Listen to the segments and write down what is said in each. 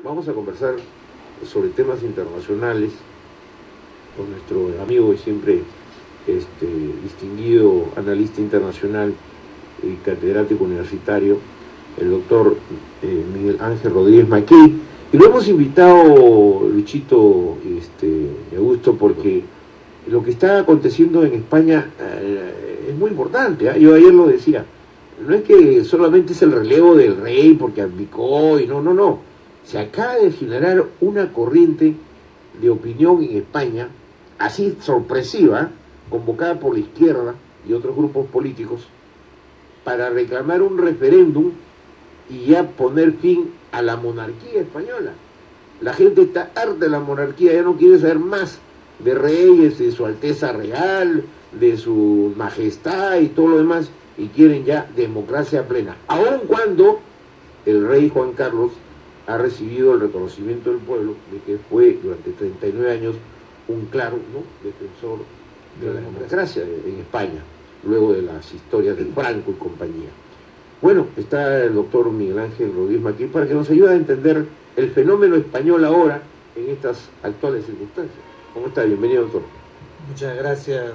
Vamos a conversar sobre temas internacionales con nuestro amigo y siempre distinguido analista internacional y catedrático universitario, el doctor Miguel Ángel Rodríguez Mackey. Y lo hemos invitado, Luchito y Augusto, porque lo que está aconteciendo en España es muy importante. Yo ayer lo decía, no es que solamente es el relevo del rey porque abdicó y no. Se acaba de generar una corriente de opinión en España, así sorpresiva, convocada por la izquierda y otros grupos políticos, para reclamar un referéndum y ya poner fin a la monarquía española. La gente está harta de la monarquía, ya no quiere saber más de reyes, de su Alteza Real, de su majestad y todo lo demás, y quieren ya democracia plena, aun cuando el rey Juan Carlos ha recibido el reconocimiento del pueblo de que fue durante 39 años un claro defensor de la democracia en España, luego de las historias de Franco y compañía. Bueno, está el doctor Miguel Ángel Rodríguez Mackey para que nos ayude a entender el fenómeno español ahora en estas actuales circunstancias. ¿Cómo está? Bienvenido, doctor. Muchas gracias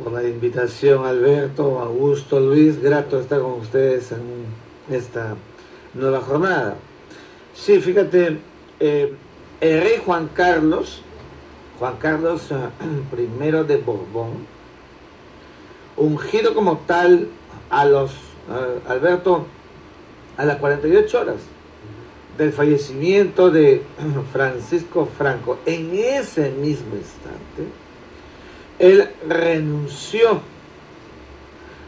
por la invitación, Alberto, Augusto, Luis. Grato estar con ustedes en esta nueva jornada. Sí, fíjate, el rey Juan Carlos I de Borbón, ungido como tal a Alberto, a las 48 horas del fallecimiento de Francisco Franco, en ese mismo instante, él renunció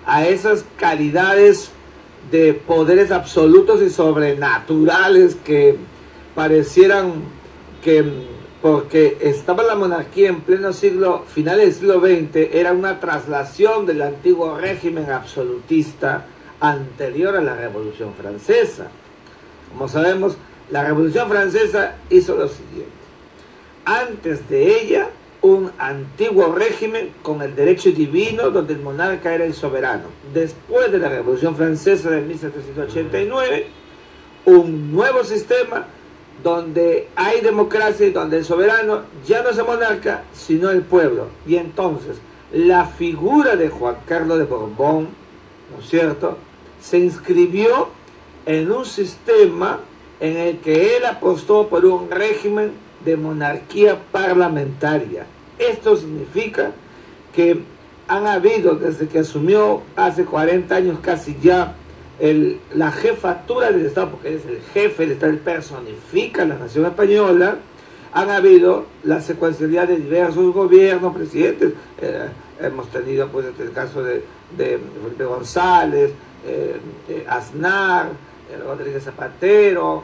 a esas calidades de poderes absolutos y sobrenaturales que parecieran que, porque estaba la monarquía en pleno finales del siglo XX, era una traslación del antiguo régimen absolutista anterior a la Revolución Francesa. Como sabemos, la Revolución Francesa hizo lo siguiente: antes de ella, un antiguo régimen con el derecho divino, donde el monarca era el soberano. Después de la Revolución Francesa de 1789, un nuevo sistema donde hay democracia y donde el soberano ya no es el monarca, sino el pueblo. Y entonces, la figura de Juan Carlos de Borbón, ¿no es cierto?, se inscribió en un sistema en el que él apostó por un régimen de monarquía parlamentaria. Esto significa que han habido, desde que asumió hace 40 años casi ya, la jefatura del Estado, porque él es el jefe del Estado, él personifica la nación española. Han habido la secuencialidad de diversos gobiernos, presidentes. Hemos tenido pues el caso de Felipe González, Aznar, Rodríguez Zapatero,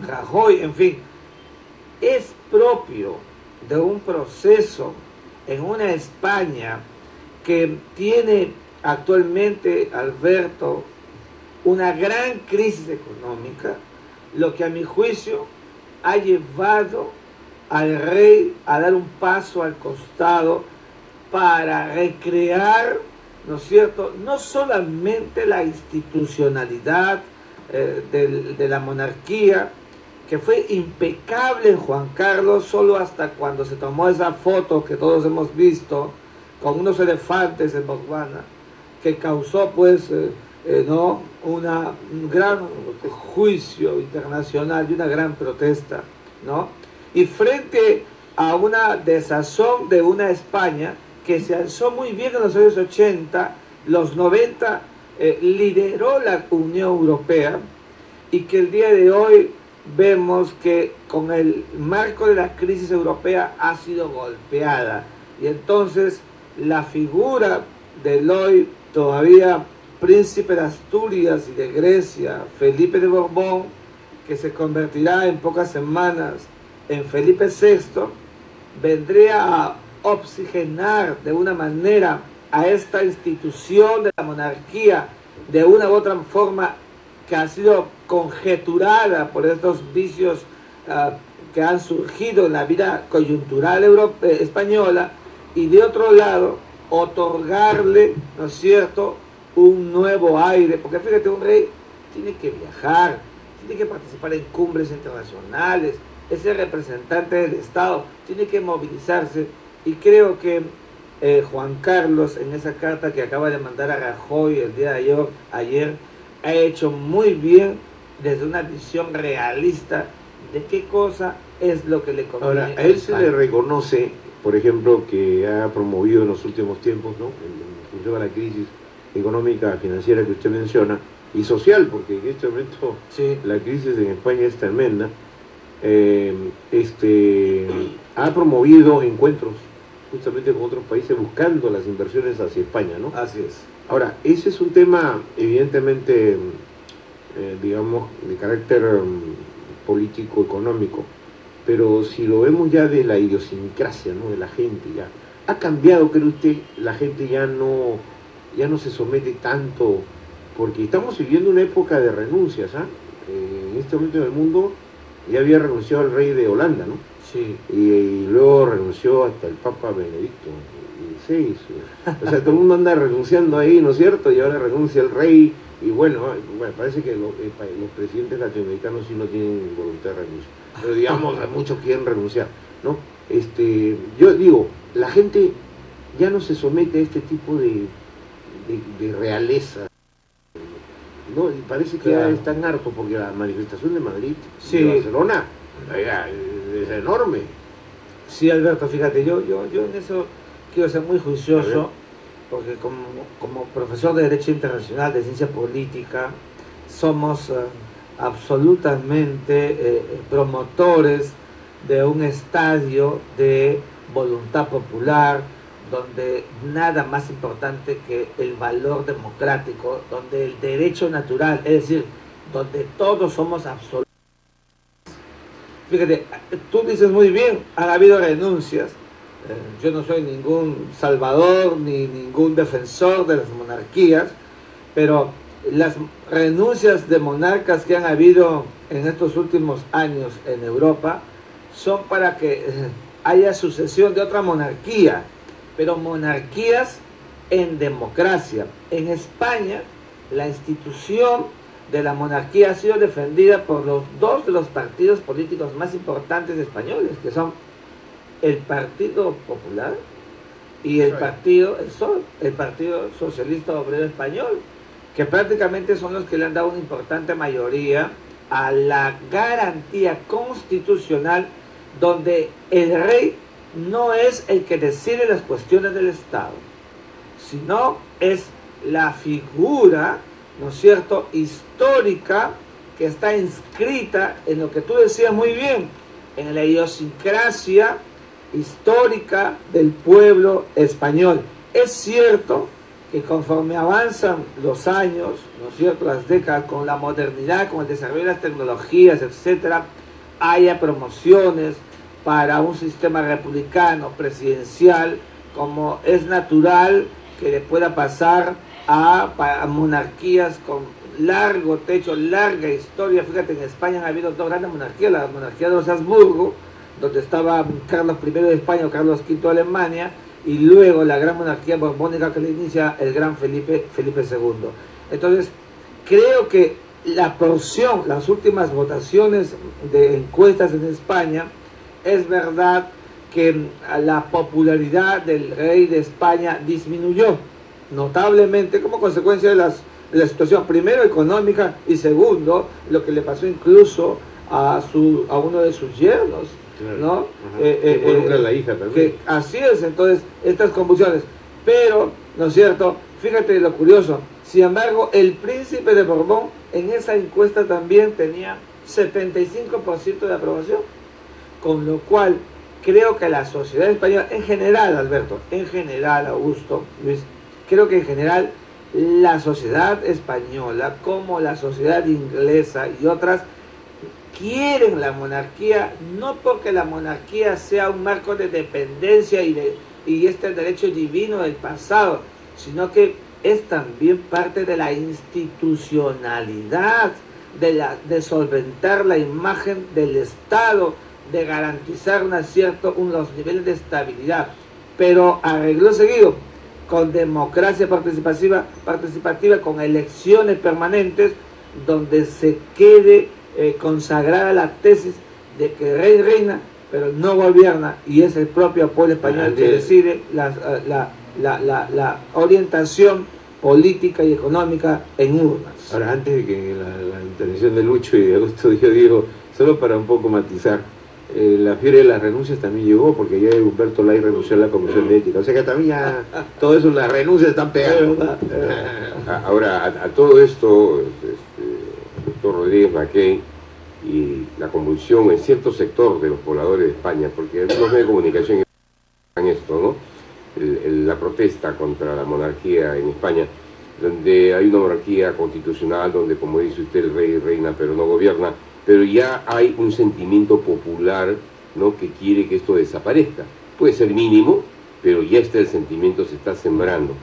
Rajoy, en fin. Es propio de un proceso en una España que tiene actualmente, Alberto, una gran crisis económica, lo que a mi juicio ha llevado al rey a dar un paso al costado para recrear, ¿no es cierto?, no solamente la institucionalidad de la monarquía, que fue impecable en Juan Carlos, solo hasta cuando se tomó esa foto que todos hemos visto con unos elefantes en Botswana, que causó pues un gran juicio internacional y una gran protesta, ¿no? Y frente a una desazón de una España que se alzó muy bien en los años 80, los 90, lideró la Unión Europea, y que el día de hoy vemos que con el marco de la crisis europea ha sido golpeada. Y entonces la figura del hoy todavía príncipe de Asturias y de Grecia, Felipe de Borbón, que se convertirá en pocas semanas en Felipe VI, vendría a oxigenar de una manera a esta institución de la monarquía, de una u otra forma que ha sido conjeturada por estos vicios que han surgido en la vida coyuntural española, y de otro lado otorgarle, ¿no es cierto?, un nuevo aire, porque fíjate, un rey tiene que viajar, tiene que participar en cumbres internacionales, es el representante del Estado, tiene que movilizarse, y creo que Juan Carlos, en esa carta que acaba de mandar a Rajoy el día de ayer, ha hecho muy bien desde una visión realista de qué cosa es lo que le conviene. Ahora, a él se le reconoce, por ejemplo, que ha promovido en los últimos tiempos, ¿no?, en función de la crisis económica, financiera que usted menciona, y social, porque en este momento sí, la crisis en España es tremenda, ha promovido encuentros justamente con otros países buscando las inversiones hacia España, ¿no? Así es. Ahora, ese es un tema evidentemente, digamos, de carácter político, económico, pero si lo vemos ya de la idiosincrasia, ¿no?, de la gente, ya ha cambiado, cree usted, la gente ya no se somete tanto, porque estamos viviendo una época de renuncias, ¿ah? En este momento en el mundo ya había renunciado el rey de Holanda, ¿no? Sí. Y luego renunció hasta el Papa Benedicto XVI. O sea, todo el mundo anda renunciando ahí, ¿no es cierto? Y ahora renuncia el rey. Y bueno, parece que los presidentes latinoamericanos sí no tienen voluntad de renuncia. Pero digamos, muchos quieren renunciar, ¿no? Yo digo, la gente ya no se somete a este tipo de realeza, ¿no? Y parece que ya están hartos, porque la manifestación de Madrid, sí, de Barcelona, es enorme. Sí, Alberto, fíjate, yo en eso quiero ser muy juicioso, porque como profesor de Derecho Internacional, de Ciencia Política, somos absolutamente promotores de un estadio de voluntad popular, donde nada más importante que el valor democrático, donde el derecho natural, es decir, donde todos somos absolutos. Fíjate, tú dices muy bien, han habido renuncias. Yo no soy ningún salvador ni ningún defensor de las monarquías, pero las renuncias de monarcas que han habido en estos últimos años en Europa son para que haya sucesión de otra monarquía, pero monarquías en democracia. En España, la institución de la monarquía ha sido defendida por los dos de los partidos políticos más importantes españoles, que son el Partido Popular y el Partido Socialista Obrero Español, que prácticamente son los que le han dado una importante mayoría a la garantía constitucional, donde el rey no es el que decide las cuestiones del Estado, sino es la figura, ¿no es cierto?, histórica, que está inscrita en lo que tú decías muy bien, en la idiosincrasia histórica del pueblo español. Es cierto que conforme avanzan los años, ¿no es cierto?, las décadas, con la modernidad, con el desarrollo de las tecnologías, etcétera, haya promociones para un sistema republicano presidencial, como es natural que le pueda pasar a monarquías con largo techo, larga historia. Fíjate, en España han habido dos grandes monarquías: la monarquía de los Habsburgo, donde estaba Carlos I de España o Carlos V de Alemania, y luego la gran monarquía borbónica que le inicia el gran Felipe II. Entonces, creo que la porción, las últimas votaciones de encuestas en España, es verdad que la popularidad del rey de España disminuyó notablemente como consecuencia de la situación, primero económica, y segundo, lo que le pasó incluso a uno de sus yernos, ¿no? La hija también. Así es. Entonces, estas convulsiones, pero, ¿no es cierto?, fíjate lo curioso, sin embargo, el príncipe de Borbón en esa encuesta también tenía 75% de aprobación, con lo cual creo que la sociedad española, en general, Alberto, en general, Augusto, Luis, creo que en general la sociedad española, como la sociedad inglesa y otras, quieren la monarquía, no porque la monarquía sea un marco de dependencia y este derecho divino del pasado, sino que es también parte de la institucionalidad, de solventar la imagen del Estado, de garantizar unos niveles de estabilidad, pero arreglo seguido, con democracia participativa, con elecciones permanentes, donde se quede consagrada la tesis de que el rey reina, pero no gobierna, y es el propio pueblo español el que decide la orientación política y económica en urnas. Ahora, antes de que la intervención de Lucho y de Augusto, yo digo, solo para un poco matizar, la fiebre de las renuncias también llegó, porque ya Humberto Lay renunció a la Comisión de Ética, o sea que también ya todo eso, las renuncias están pegadas. Ahora, a todo esto, doctor Rodríguez Mackey, y la convulsión en cierto sector de los pobladores de España, porque los medios de comunicación están esto, ¿no? La protesta contra la monarquía en España, donde hay una monarquía constitucional, donde, como dice usted, el rey reina pero no gobierna, pero ya hay un sentimiento popular, ¿no?, que quiere que esto desaparezca. Puede ser mínimo, pero ya está el sentimiento, se está sembrando.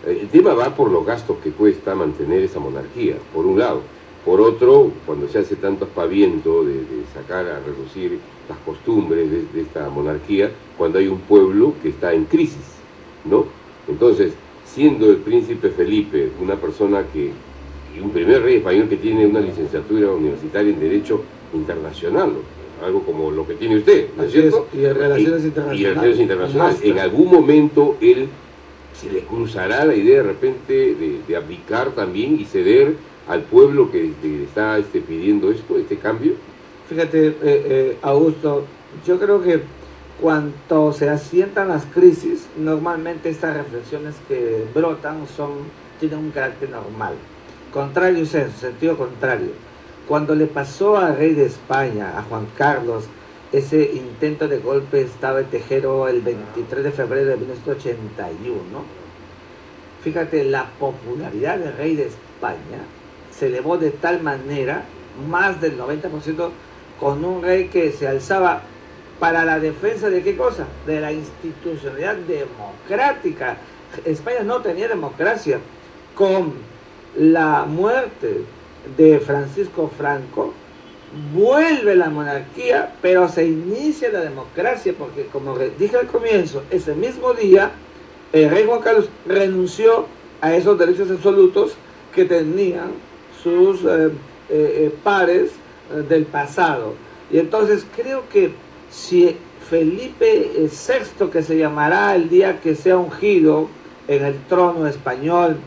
El tema va por los gastos que cuesta mantener esa monarquía, por un lado. Por otro, cuando se hace tanto aspaviento de sacar a reducir las costumbres de esta monarquía, cuando hay un pueblo que está en crisis, ¿no? Entonces, siendo el príncipe Felipe una persona y un primer rey español que tiene una licenciatura universitaria en Derecho Internacional, ¿no?, algo como lo que tiene usted, ¿no es cierto? Y en Relaciones Internacionales. Y en Relaciones Internacionales. En algún momento él se le cruzará la idea de repente de abdicar también y ceder al pueblo que está pidiendo este cambio. Fíjate, Augusto, yo creo que cuando se asientan las crisis, normalmente estas reflexiones que brotan tienen un carácter normal. Contrario es en sentido contrario. Cuando le pasó al rey de España, a Juan Carlos, ese intento de golpe de Estado de Tejero el 23 de febrero de 1981, fíjate, la popularidad del rey de España se elevó de tal manera, más del 90%, con un rey que se alzaba para la defensa de ¿qué cosa? De la institucionalidad democrática. España no tenía democracia. Con la muerte de Francisco Franco, vuelve la monarquía, pero se inicia la democracia, porque como dije al comienzo, ese mismo día, el rey Juan Carlos renunció a esos derechos absolutos que tenían sus pares del pasado. Y entonces creo que si Felipe VI, que se llamará el día que sea ungido en el trono español,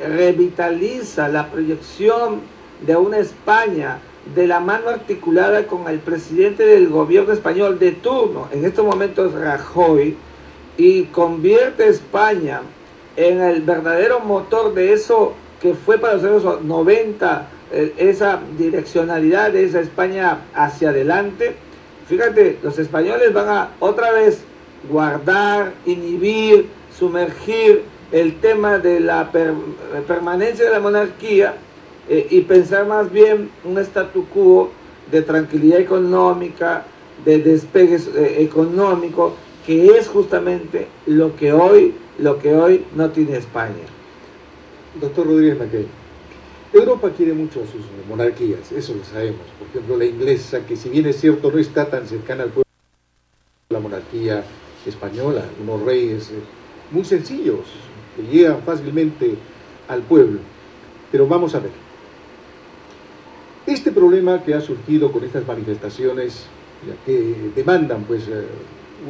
revitaliza la proyección de una España de la mano articulada con el presidente del gobierno español de turno, en estos momentos Rajoy, y convierte a España en el verdadero motor de eso que fue para los años 90, esa direccionalidad de esa España hacia adelante. Fíjate, los españoles van a otra vez guardar, inhibir, sumergir el tema de la permanencia de la monarquía y pensar más bien un statu quo de tranquilidad económica, de despegue económico, que es justamente lo que hoy no tiene España. Doctor Rodríguez Mackey, Europa quiere mucho a sus monarquías, eso lo sabemos. Por ejemplo, la inglesa, que si bien es cierto no está tan cercana al pueblo, la monarquía española, unos reyes muy sencillos, que llegan fácilmente al pueblo. Pero vamos a ver, este problema que ha surgido con estas manifestaciones que demandan pues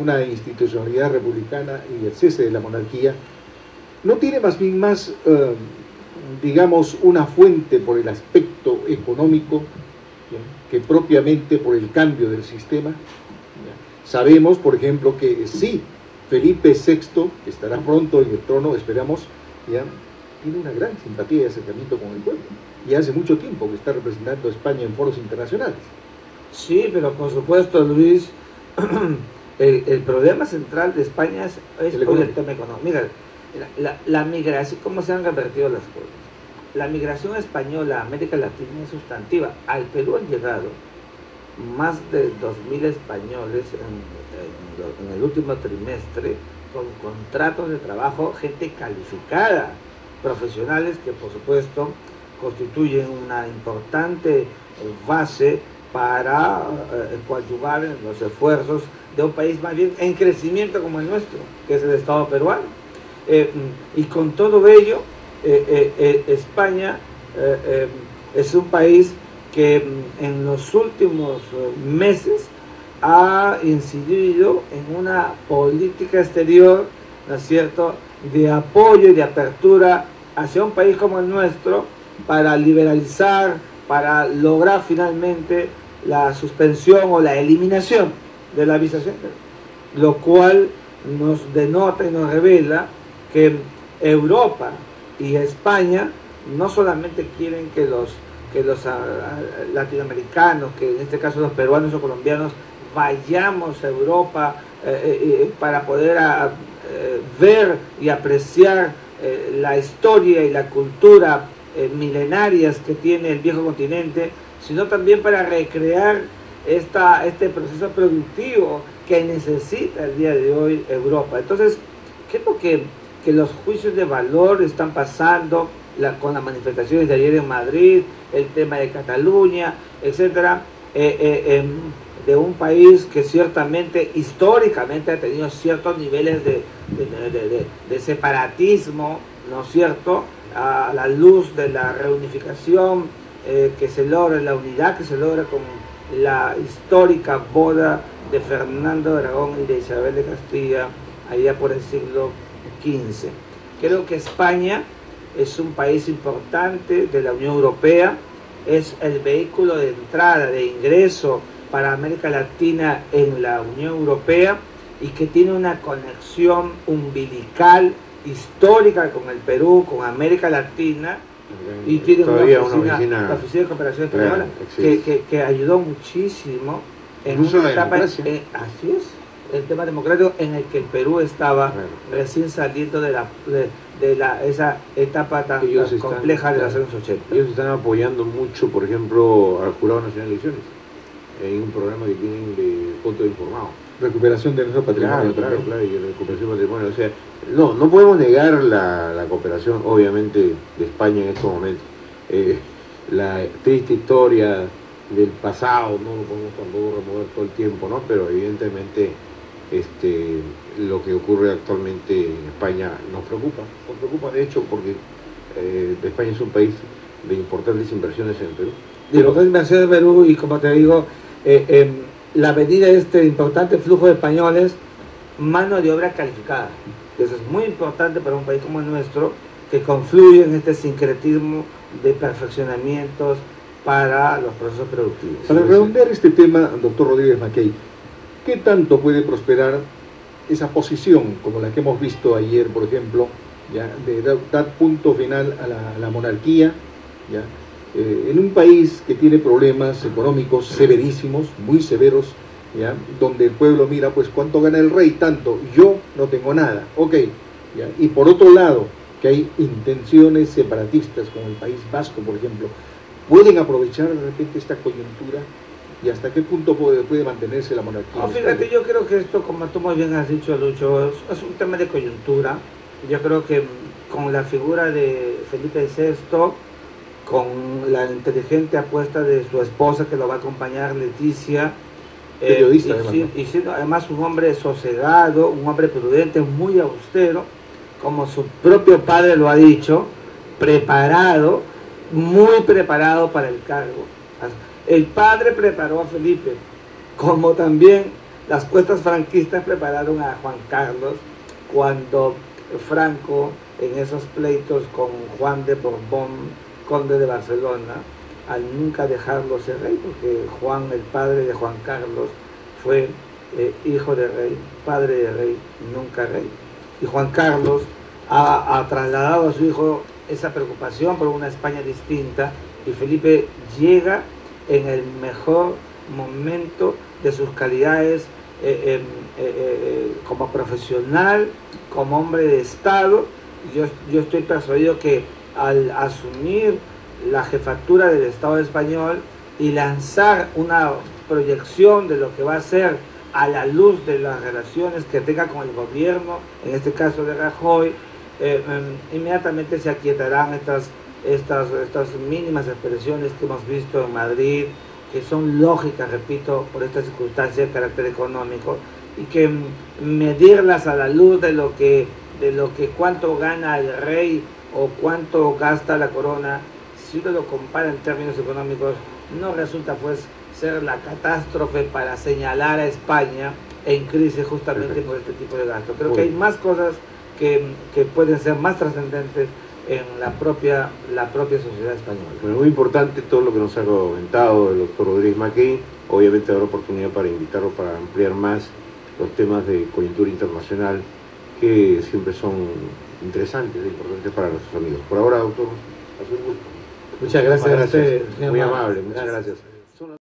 una institucionalidad republicana y el cese de la monarquía, no tiene más bien digamos, una fuente por el aspecto económico que propiamente por el cambio del sistema. Sabemos, por ejemplo, que sí, Felipe VI, que estará pronto en el trono, esperamos, tiene una gran simpatía y acercamiento con el pueblo, y hace mucho tiempo que está representando a España en foros internacionales. Sí, pero por supuesto, Luis, el problema central de España es el tema económico. Mira, la migración, ¿cómo se han revertido las cosas? La migración española a América Latina es sustantiva. Al Perú han llegado más de 2.000 españoles en el último trimestre con contratos de trabajo, gente calificada, profesionales que por supuesto constituyen una importante base para coadyuvar en los esfuerzos de un país más bien en crecimiento como el nuestro, que es el Estado peruano. Y con todo ello, España es un país que en los últimos meses ha incidido en una política exterior, ¿no es cierto?, de apoyo y de apertura hacia un país como el nuestro para liberalizar, para lograr finalmente la suspensión o la eliminación de la visa Schengen, lo cual nos denota y nos revela que Europa y España no solamente quieren que los latinoamericanos, que en este caso los peruanos o colombianos, vayamos a Europa para poder ver y apreciar la historia y la cultura milenarias que tiene el viejo continente, sino también para recrear este proceso productivo que necesita el día de hoy Europa. Entonces, ¿qué es lo que los juicios de valor están pasando con las manifestaciones de ayer en Madrid, el tema de Cataluña, etcétera, de un país que ciertamente históricamente ha tenido ciertos niveles de separatismo, ¿no es cierto?, a la luz de la reunificación que se logra, la unidad que se logra con la histórica boda de Fernando de Aragón y de Isabel de Castilla allá por el siglo XV. Creo que España es un país importante de la Unión Europea, es el vehículo de entrada, de ingreso para América Latina en la Unión Europea, y que tiene una conexión umbilical histórica con el Perú, con América Latina, y tiene una oficina de cooperación española que ayudó muchísimo en una etapa, así es, el tema democrático en el que el Perú estaba recién saliendo de esa etapa tan compleja de los años 80. Ellos están apoyando mucho, por ejemplo, al Jurado Nacional de Elecciones, en un programa que tienen de voto informado. Recuperación de nuestro patrimonio. Claro, y recuperación de patrimonio. O sea, no podemos negar la cooperación, obviamente, de España en estos momentos. La triste historia del pasado no lo podemos tampoco remover todo el tiempo, ¿no? Pero evidentemente lo que ocurre actualmente en España nos preocupa de hecho, porque España es un país de importantes inversiones en el Perú. De importantes inversiones en el Perú, y como te digo, la venida de este importante flujo de españoles, mano de obra calificada. Eso es muy importante para un país como el nuestro, que confluye en este sincretismo de perfeccionamientos para los procesos productivos. Para redondear este tema, doctor Rodríguez Mackay, ¿qué tanto puede prosperar esa posición, como la que hemos visto ayer, por ejemplo, ya, de dar punto final a la monarquía, ya, en un país que tiene problemas económicos severísimos, muy severos, ya, donde el pueblo mira, pues, ¿cuánto gana el rey? Tanto, yo no tengo nada, ok, ya. Y por otro lado, que hay intenciones separatistas, como el País Vasco, por ejemplo, ¿pueden aprovechar de repente esta coyuntura? ¿Y hasta qué punto puede mantenerse la monarquía? No, fíjate, yo creo que esto, como tú muy bien has dicho, Lucho, es un tema de coyuntura. Yo creo que con la figura de Felipe VI, con la inteligente apuesta de su esposa que lo va a acompañar, Leticia, periodista, además, ¿no? Y siendo además un hombre sosegado, un hombre prudente, muy austero, como su propio padre lo ha dicho, preparado, muy preparado para el cargo. El padre preparó a Felipe, como también las puestas franquistas prepararon a Juan Carlos cuando Franco, en esos pleitos con Juan de Borbón, conde de Barcelona, al nunca dejarlo ser rey, porque Juan, el padre de Juan Carlos, fue hijo de rey, padre de rey, nunca rey. Y Juan Carlos ha trasladado a su hijo esa preocupación por una España distinta, y Felipe llega en el mejor momento de sus calidades como profesional, como hombre de Estado. Yo estoy persuadido que al asumir la jefatura del Estado español y lanzar una proyección de lo que va a ser a la luz de las relaciones que tenga con el gobierno, en este caso de Rajoy, inmediatamente se aquietarán estas mínimas expresiones que hemos visto en Madrid, que son lógicas, repito, por esta circunstancia de carácter económico, y que medirlas a la luz de lo que cuánto gana el rey o cuánto gasta la corona, si uno lo compara en términos económicos, no resulta pues ser la catástrofe para señalar a España en crisis justamente por este tipo de gasto. Creo que hay más cosas que pueden ser más trascendentes en la propia sociedad española. Bueno, muy importante todo lo que nos ha comentado el doctor Rodríguez Mackey. Obviamente habrá oportunidad para invitarlo para ampliar más los temas de coyuntura internacional que siempre son interesantes e importantes para nuestros amigos. Por ahora, doctor, ha sido un gusto. Muchas gracias. Muy amable, muchas gracias.